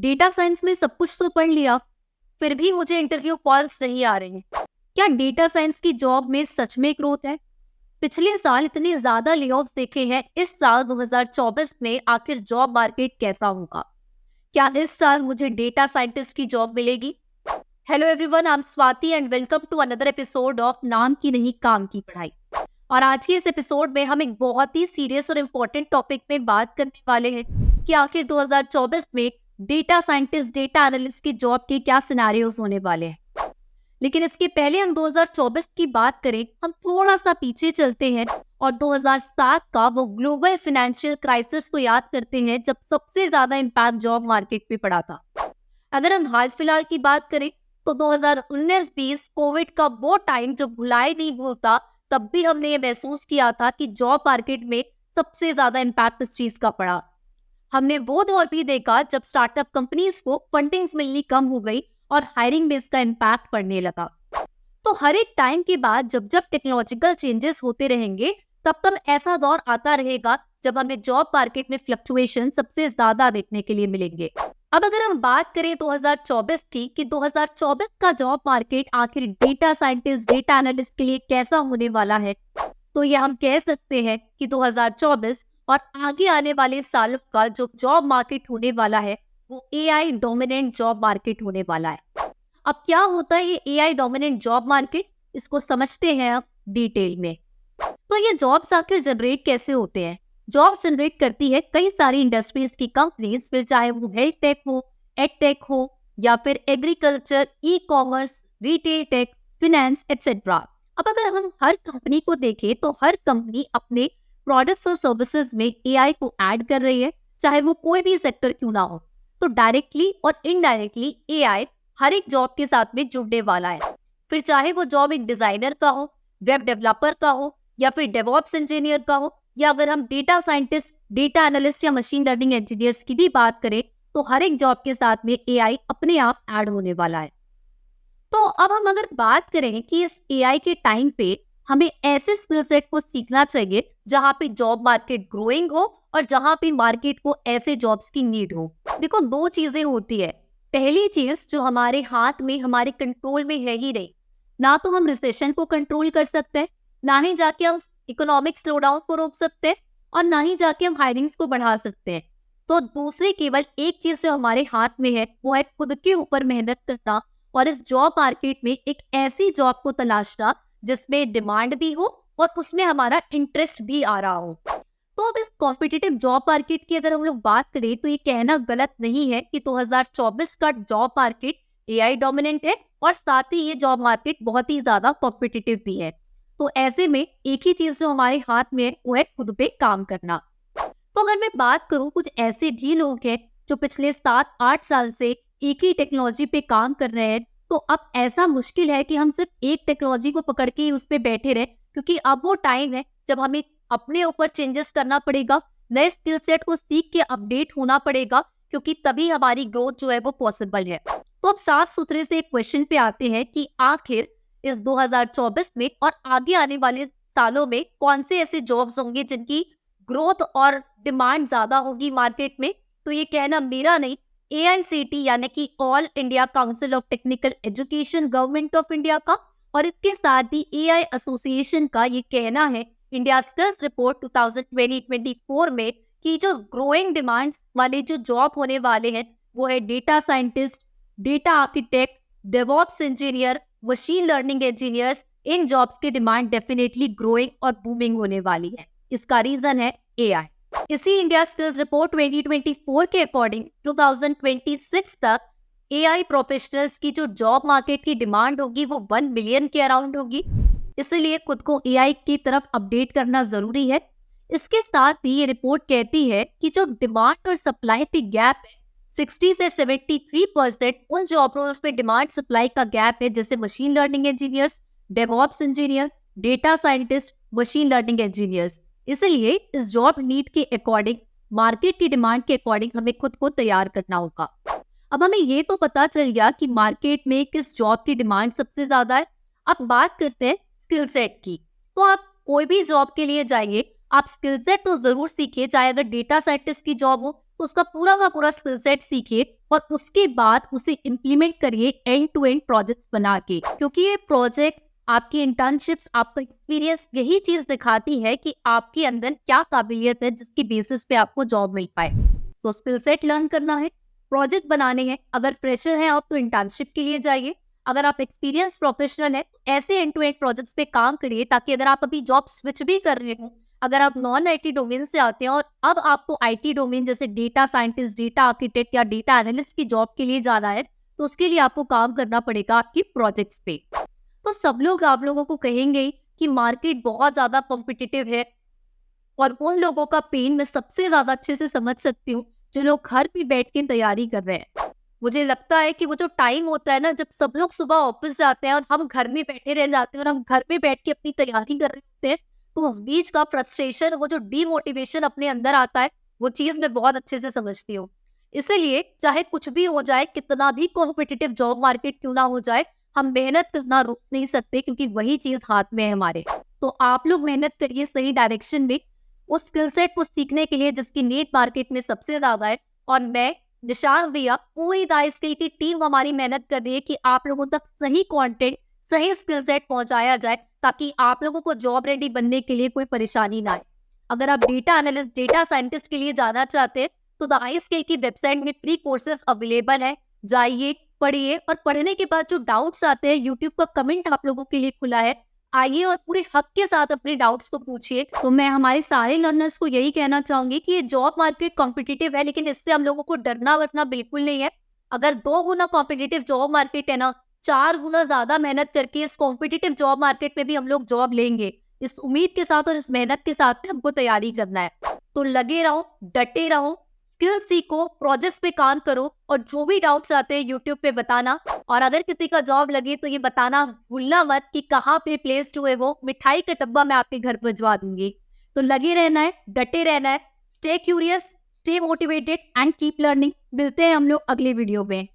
Data science में सब कुछ तो पढ़ लिया, फिर भी मुझे इंटरव्यू कॉल्स नहीं आ रहे हैं। क्या डेटा साइंस की जॉब में सच में ग्रोथ है? पिछले साल इतने ज्यादा लेऑफ्स देखे हैं, इस साल 2024 में आखिर जॉब मार्केट कैसा होगा? क्या इस साल मुझे डेटा साइंटिस्ट की जॉब मिलेगी? Hello everyone, I am Swati and welcome to another episode of नाम की नहीं काम की पढ़ाई। और आज के इस एपिसोड में हम एक बहुत ही सीरियस और इम्पोर्टेंट टॉपिक में बात करने वाले हैं कि आखिर 2024 में डेटा साइंटिस्ट, डेटा एनालिस्ट की जॉब के क्या सिनेरियोज होने वाले हैं। लेकिन इसके पहले हम 2024 की बात करें, हम थोड़ा सा पीछे चलते हैं और 2007 का वो ग्लोबल फाइनेंशियल क्राइसिस को याद करते हैं जब सबसे ज्यादा इम्पैक्ट जॉब मार्केट पे पड़ा था। अगर हम हाल फिलहाल की बात करें तो 2019-20 कोविड का वो टाइम जो भुलाए नहीं भूलता, तब भी हमने ये महसूस किया था कि जॉब मार्केट में सबसे ज्यादा इम्पैक्ट इस चीज का पड़ा। हमने वो दौर भी देखा जब स्टार्टअप कंपनीज को फंडिंग्स मिलनी कम हो गई और हायरिंग में इसका इम्पैक्ट पड़ने लगा। तो हर एक टाइम के बाद जब जब टेक्नोलॉजिकल चेंजेस होते रहेंगे, तब तब ऐसा दौर आता रहेगा जब हमें जॉब मार्केट में फ्लक्चुएशन सबसे ज्यादा देखने के लिए मिलेंगे। अब अगर हम बात करें 2024 की कि 2024 का जॉब मार्केट आखिर डेटा साइंटिस्ट, डेटा एनालिस्ट के लिए कैसा होने वाला है, तो ये हम कह सकते हैं कि 2024 और आगे आने वाले सालों का जो जॉब मार्केट होने वाला है वो एआई डोमिनेंट जॉब मार्केट होने वाला है। अब क्या होता है ये एआई डोमिनेंट जॉब मार्केट, इसको समझते हैं अब डिटेल में। तो ये जॉब्स आखिर जनरेट कैसे होते हैं? जॉब्स जनरेट करती है कई सारी इंडस्ट्रीज की कंपनीज, फिर चाहे वो हेल्थ टेक हो, एड टेक हो या फिर agriculture, e commerce, retail tech, finance etcetera. अब अगर हम हर कंपनी को देखें तो हर कंपनी अपने प्रोडक्ट्स और सर्विसेज में एआई को ऐड कर रही है, चाहे वो कोई भी सेक्टर क्यों ना हो। तो डायरेक्टली और इनडायरेक्टली एआई हर एक जॉब के साथ में जुड़ने वाला है। फिर चाहे वो जॉब एक डिजाइनर का हो, वेब डेवलपर का हो या फिर डेवऑप्स इंजीनियर का हो, या अगर हम डेटा साइंटिस्ट, डेटा एनालिस्ट या मशीन लर्निंग इंजीनियर्स की भी बात करें तो हर एक जॉब के साथ में एआई अपने आप ऐड होने वाला है। तो अब हम अगर बात करें कि इस एआई के टाइम पे हमें ऐसे स्किल सेट को सीखना चाहिए जहां पे जॉब मार्केट ग्रोइंग हो और जहां पे मार्केट को ऐसे जॉब्स की नीड हो। देखो, दो चीजें होती है। पहली चीज जो हमारे हाथ में, हमारे कंट्रोल में है ही नहीं, ना तो हम रिसेशन को कंट्रोल कर सकते हैं, ना ही जाके हम इकोनॉमिक स्लोडाउन को रोक सकते हैं और ना ही जाके हम हायरिंग्स को बढ़ा सकते हैं। तो दूसरी केवल एक चीज जो हमारे हाथ में है वो है खुद के ऊपर मेहनत करना और इस जॉब मार्केट में एक ऐसी जॉब को तलाशना जिसमें डिमांड भी हो और उसमें हमारा इंटरेस्ट भी आ रहा हो। तो अब इस कॉम्पिटिटिव जॉब मार्केट की अगर हम लोग बात करें तो ये कहना गलत नहीं है कि 2024 का जॉब मार्केट एआई डोमिनेंट है और साथ ही ये जॉब मार्केट बहुत ही ज्यादा कॉम्पिटिटिव भी है। तो ऐसे में एक ही चीज जो हमारे हाथ में है वो है खुद पे काम करना। तो अगर मैं बात करूं, कुछ ऐसे भी लोग हैं जो पिछले 7-8 साल से एक ही टेक्नोलॉजी पे काम कर रहे हैं, तो अब ऐसा मुश्किल है कि हम सिर्फ एक टेक्नोलॉजी को पकड़ के उस पे बैठे रहे, क्योंकि अब वो टाइम है जब हमें अपने ऊपर चेंजेस करना पड़ेगा, नए स्किल सेट को सीख के अपडेट होना पड़ेगा, क्योंकि तभी हमारी ग्रोथ जो है वो पॉसिबल है। तो अब साफ सुथरे से एक क्वेश्चन पे आते हैं कि आखिर इस 2024 में और आगे आने वाले सालों में कौन से ऐसे जॉब्स होंगे जिनकी ग्रोथ और डिमांड ज्यादा होगी मार्केट में। तो ये कहना मेरा नहीं, AICTE यानी कि all India council of technical education government of India का, और इसके साथ ही AI एसोसिएशन का ये कहना है इंडिया स्किल्स रिपोर्ट 2020-24 में कि जो ग्रोइंग डिमांड वाले जो जॉब होने वाले हैं वो है data scientist, data architect, DevOps engineer, machine learning engineers. इन जॉब्स की डिमांड डेफिनेटली ग्रोइंग और बूमिंग होने वाली है। इसका रीजन है एआई। इसी इंडिया स्किल्स रिपोर्ट 2024 के अकॉर्डिंग 2026 तक एआई प्रोफेशनल्स की जो जॉब मार्केट की डिमांड होगी वो 1 मिलियन के अराउंड होगी। इसलिए खुद को एआई की तरफ अपडेट करना जरूरी है। इसके साथ ही ये रिपोर्ट कहती है कि जो डिमांड और सप्लाई पे गैप है 60 से 73% उन जॉब रोल्स पे डिमांड सप्लाई का गैप है, जैसे machine learning engineers, DevOps engineer, data scientist, machine learning engineers. इसलिए इस जॉब नीड के अकॉर्डिंग, मार्केट की डिमांड के अकॉर्डिंग हमें खुद को तैयार करना होगा। अब हमें ये तो पता चल गया कि मार्केट में किस जॉब की डिमांड सबसे ज्यादा है। अब बात करते हैं स्किल सेट की। तो आप कोई भी जॉब के लिए जाइए, आप स्किल सेट तो जरूर सीखिए। चाहे अगर डेटा साइंटिस्ट की जॉब हो तो उसका पूरा का पूरा स्किल सेट सीखिए और उसके बाद उसे इम्प्लीमेंट करिए एंड टू एंड प्रोजेक्ट्स बना के, क्योंकि ये प्रोजेक्ट, आपकी इंटर्नशिप्स, आपका एक्सपीरियंस यही चीज दिखाती है कि आपके अंदर क्या काबिलियत है जिसकी बेसिस पे आपको जॉब मिल पाए। तो स्किल सेट लर्न करना है, प्रोजेक्ट बनाने हैं। अगर फ्रेशर हैं आप तो इंटर्नशिप के लिए जाइए, अगर आप एक्सपीरियंस प्रोफेशनल है तो ऐसे एंड टू एंड प्रोजेक्ट्स पे काम करिए, ताकि अगर आप अभी जॉब स्विच भी कर रहे हो, अगर आप नॉन आईटी डोमेन से आते हैं और अब आपको आईटी डोमेन जैसे डेटा साइंटिस्ट, डेटा आर्किटेक्ट या डेटा एनालिस्ट की जॉब के लिए जाना है, तो उसके लिए आपको काम करना पड़ेगा आपकी प्रोजेक्ट्स पे। तो सब लोग आप लोगों को कहेंगे कि मार्केट बहुत ज्यादा कॉम्पिटिटिव है, और उन लोगों का पेन मैं सबसे ज्यादा अच्छे से समझ सकती हूँ जो लोग घर पे बैठ के तैयारी कर रहे हैं। मुझे लगता है कि वो जो टाइम होता है ना, जब सब लोग सुबह ऑफिस जाते हैं और हम घर में बैठे रह जाते हैं और हम घर में बैठ के अपनी तैयारी कर रहे होते हैं, तो उस बीच का फ्रस्ट्रेशन, वो जो डीमोटिवेशन अपने अंदर आता है, वो चीज मैं बहुत अच्छे से समझती हूँ। इसलिए चाहे कुछ भी हो जाए, कितना भी कॉम्पिटिटिव जॉब मार्केट क्यों ना हो जाए, हम मेहनत करना रुक नहीं सकते, क्योंकि वही चीज हाथ में है हमारे। तो आप लोग मेहनत करिए सही डायरेक्शन में, उस स्किल सेट को सीखने के लिए जिसकी नीड मार्केट में सबसे ज्यादा है। और मैं, निशान भैया, पूरी दाई स्किल की टीम हमारी मेहनत कर रही है कि आप लोगों तक सही कंटेंट, सही स्किल सेट पहुंचाया जाए, ताकि आप लोगों को जॉब रेडी बनने के लिए कोई परेशानी ना आए। अगर आप डेटा एनालिस्ट, डेटा साइंटिस्ट के लिए जाना चाहते हैं, तो द आई स्किल की वेबसाइट में फ्री कोर्सेज अवेलेबल है, जाइए, पढ़िए, और पढ़ने के बाद जो डाउट्स आते हैं, यूट्यूब का कमेंट आप लोगों के लिए खुला है, आइए और पूरे हक के साथ अपने डाउट्स को पूछिए। तो मैं हमारे सारे लर्नर्स को यही कहना चाहूंगी कि ये जॉब मार्केट कॉम्पिटिटिव है, लेकिन इससे हम लोगों को डरना वरना बिल्कुल नहीं है। अगर 2 गुना कॉम्पिटिटिव जॉब मार्केट है ना, 4 गुना ज्यादा मेहनत करके इस कॉम्पिटिटिव जॉब मार्केट में भी हम लोग जॉब लेंगे। इस उम्मीद के साथ और इस मेहनत के साथ में हमको तैयारी करना है। तो लगे रहो, डटे रहो, स्किल सीखो, प्रोजेक्ट्स पे काम करो, और जो भी डाउट्स आते हैं यूट्यूब पे बताना। और अगर किसी का जॉब लगे तो ये बताना भूलना मत कि कहाँ पे प्लेस्ड हुए, वो मिठाई का डब्बा मैं आपके घर भिजवा दूंगी। तो लगे रहना है, डटे रहना है, stay curious, stay motivated and keep learning. मिलते हैं हम लोग अगले वीडियो में।